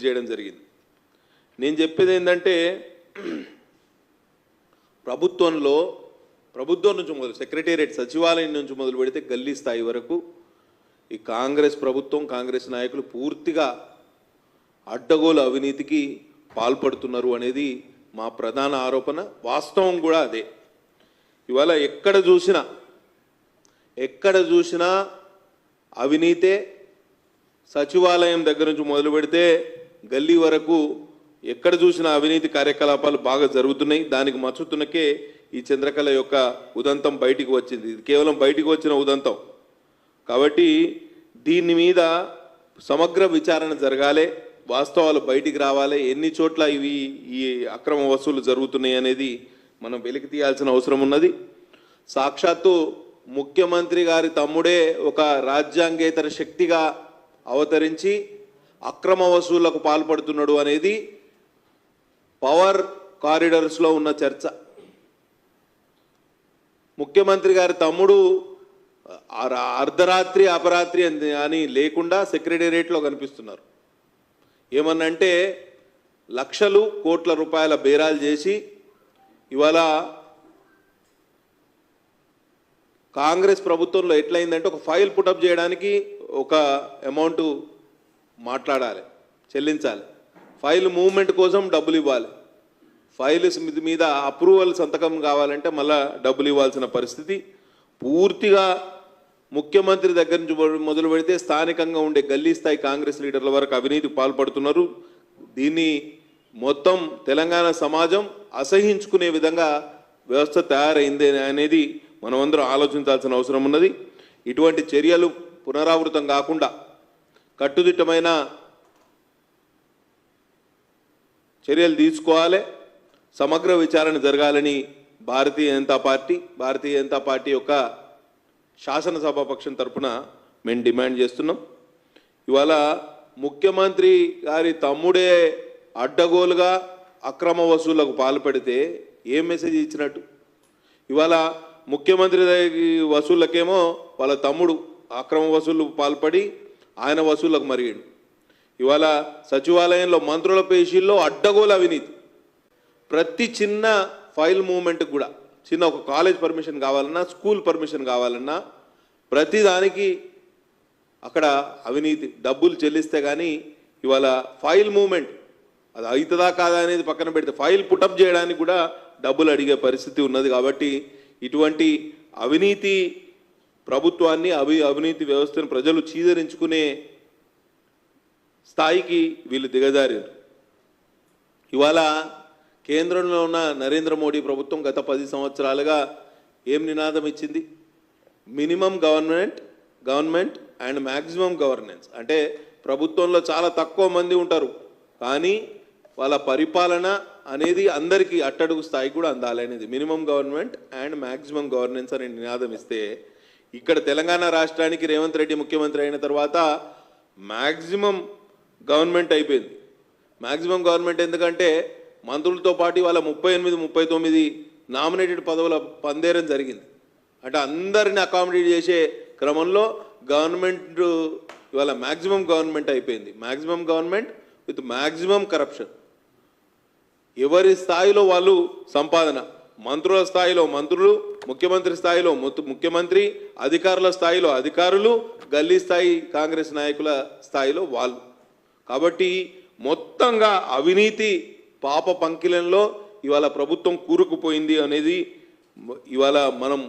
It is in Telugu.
రిలీజ్ చేయడం జరిగింది. నేను చెప్పేది ఏంటంటే ప్రభుత్వం నుంచి మొదలు సెక్రటేరియట్ సచివాలయం నుంచి మొదలు పెడితే గల్లీ స్థాయి వరకు ఈ కాంగ్రెస్ ప్రభుత్వం కాంగ్రెస్ నాయకులు పూర్తిగా అడ్డగోలు అవినీతికి పాల్పడుతున్నారు అనేది మా ప్రధాన ఆరోపణ. వాస్తవం కూడా అదే. ఇవాళ ఎక్కడ చూసినా అవినీతే. సచివాలయం దగ్గర నుంచి మొదలు పెడితే గల్లీ వరకు ఎక్కడ చూసినా అవినీతి కార్యకలాపాలు బాగా జరుగుతున్నాయి. దానికి మచ్చుతున్నకే ఈ చంద్రకళ యొక్క ఉదంతం బయటికి వచ్చింది. ఇది కేవలం బయటికి వచ్చిన ఉదంతం కాబట్టి దీని మీద సమగ్ర విచారణ జరగాలి, వాస్తవాలు బయటికి రావాలి. ఎన్ని చోట్ల ఈ అక్రమ వసూలు జరుగుతున్నాయి అనేది మనం వెలికి తీయాల్సిన అవసరం ఉన్నది. సాక్షాత్తు ముఖ్యమంత్రి గారి తమ్ముడే ఒక రాజ్యాంగేతర శక్తిగా అవతరించి అక్రమ వసూళ్లకు పాల్పడుతున్నాడు అనేది పవర్ కారిడార్స్లో ఉన్న చర్చ. ముఖ్యమంత్రి గారి తమ్ముడు అర్ధరాత్రి అపరాత్రి అని లేకుండా సెక్రటేరియట్లో కనిపిస్తున్నారు. ఏమన్నంటే లక్షలు కోట్ల రూపాయల బేరాలు చేసి ఇవాళ కాంగ్రెస్ ప్రభుత్వంలో ఎట్లయిందంటే ఒక ఫైల్ పుటప్ చేయడానికి ఒక అమౌంట్ మాట్లాడాలి, చెల్లించాలి. ఫైల్ మూవ్మెంట్ కోసం డబ్బులు ఇవ్వాలి. ఫైల్ మీద అప్రూవల్ సంతకం కావాలంటే మళ్ళీ డబ్బులు ఇవ్వాల్సిన పరిస్థితి. పూర్తిగా ముఖ్యమంత్రి దగ్గర నుంచి మొదలు పెడితే స్థానికంగా ఉండే గల్లీ స్థాయి కాంగ్రెస్ లీడర్ల వరకు అవినీతికి పాల్పడుతున్నారు. దీన్ని మొత్తం తెలంగాణ సమాజం అసహించుకునే విధంగా వ్యవస్థ తయారైంది అనేది మనమందరం ఆలోచించాల్సిన అవసరం ఉన్నది. ఇటువంటి చర్యలు పునరావృతం కాకుండా కట్టుదిట్టమైన చర్యలు తీసుకోవాలి, సమగ్ర విచారణ జరగాలని భారతీయ జనతా పార్టీ యొక్క శాసనసభాపక్షం తరఫున మేము డిమాండ్ చేస్తున్నాం. ఇవాళ ముఖ్యమంత్రి గారి తమ్ముడే అడ్డగోలుగా అక్రమ వసూళ్లకు పాల్పడితే ఏం మెసేజ్ ఇచ్చినట్టు? ఇవాళ ముఖ్యమంత్రి వసూళ్ళకేమో వాళ్ళ తమ్ముడు అక్రమ వసూళ్లు పాల్పడి ఆయన వసూళ్లకు మరిగాడు. ఇవాళ సచివాలయంలో మంత్రుల పేషీల్లో అడ్డగోలు అవినీతి. ప్రతి చిన్న ఫైల్ మూవ్మెంట్కి కూడా చిన్న ఒక కాలేజ్ పర్మిషన్ కావాలన్నా, స్కూల్ పర్మిషన్ కావాలన్నా ప్రతిదానికి అక్కడ అవినీతి. డబ్బులు చెల్లిస్తే కానీ ఇవాళ ఫైల్ మూవ్మెంట్ అది అవుతుందా కాదా అనేది పక్కన పెడితే ఫైల్ పుటప్ చేయడానికి కూడా డబ్బులు అడిగే పరిస్థితి ఉన్నది. కాబట్టి ఇటువంటి అవినీతి ప్రభుత్వాన్ని అవినీతి వ్యవస్థను ప్రజలు చీదరించుకునే స్థాయికి వీళ్ళు దిగజారారు. ఇవాళ కేంద్రంలో ఉన్న నరేంద్ర మోడీ ప్రభుత్వం గత 10 సంవత్సరాలుగా ఏం నినాదం ఇచ్చింది? Minimum government and maximum governance. అంటే ప్రభుత్వంలో చాలా తక్కువ మంది ఉంటారు కానీ వాళ్ళ పరిపాలన అనేది అందరికీ అట్టడుగు స్థాయికి కూడా అందాలి అనేది minimum government and maximum governance అనే నినాదం ఇస్తే ఇక్కడ తెలంగాణ రాష్ట్రానికి రేవంత్ రెడ్డి ముఖ్యమంత్రి అయిన తర్వాత మ్యాక్సిమం గవర్నమెంట్ అయిపోయింది. మ్యాక్సిమం గవర్నమెంట్ ఎందుకంటే మంత్రులతో పాటు వాళ్ళ 38-39 నామినేటెడ్ పదవుల పందేరం జరిగింది. అంటే అందరిని అకామిడేట్ చేసే క్రమంలో గవర్నమెంట్ ఇవాళ మ్యాక్సిమం గవర్నమెంట్ అయిపోయింది. Maximum government with maximum corruption. ఎవరి స్థాయిలో వాళ్ళు సంపాదన, మంత్రుల స్థాయిలో మంత్రులు, ముఖ్యమంత్రి స్థాయిలో ముఖ్యమంత్రి, అధికారుల స్థాయిలో అధికారులు, గల్లీ స్థాయి కాంగ్రెస్ నాయకుల స్థాయిలో వాళ్ళు. కాబట్టి మొత్తంగా అవినీతి పాప పంకిలంలో ఇవాళ ప్రభుత్వం కూరుకుపోయింది అనేది ఇవాళ మనం